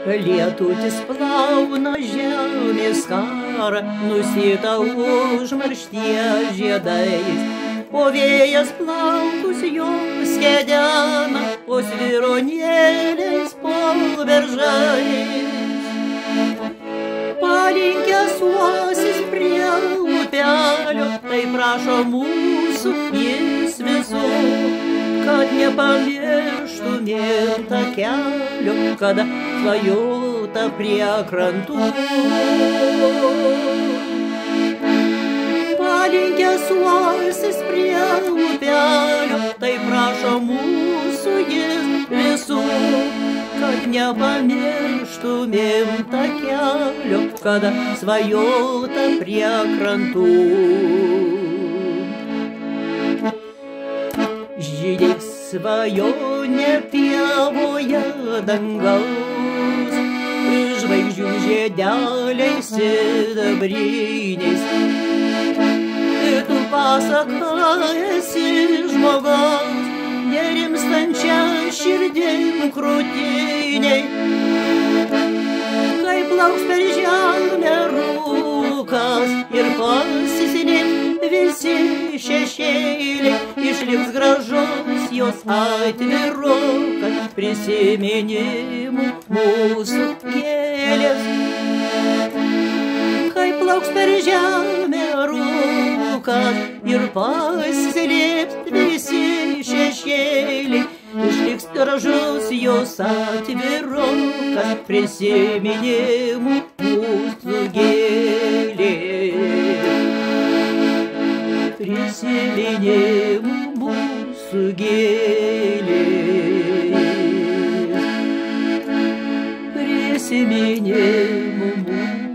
Lietutis plauna žemės karą, nusyta užmaršties žiedais, o vėjas plaukus jos kedena, o svironėliais po beržais. Palinkęs uosis prie upelio, tai prašo mūsų jis visų, kad nepamirštumėm takelio, kada svajota prie krantų. Palinkęs uosis prie upelio, tai prašo mūsų jis visų, kad nepamirštumėm takelio, kada svajota prie krantų. Žydės svajonė pievoje dangaus, žvaigždžių žiedeliais sidabriniais. Ir tu pasaka esi žmogaus, nerimstančia širdim krūtiniai. Kai plauks per žemę rūkas ir pasislėps visi šešėliai, išliks gražus jos atvirukas, prisiminimų mūsų gėlės. Kai plauks per žemę rūkas ir pasislėps visi šešėliai, išliks gražus jos atvirukas, prisiminimų mūsų gėlės. Prisiminimų mūsų gėlės. Prisiminimų mūsų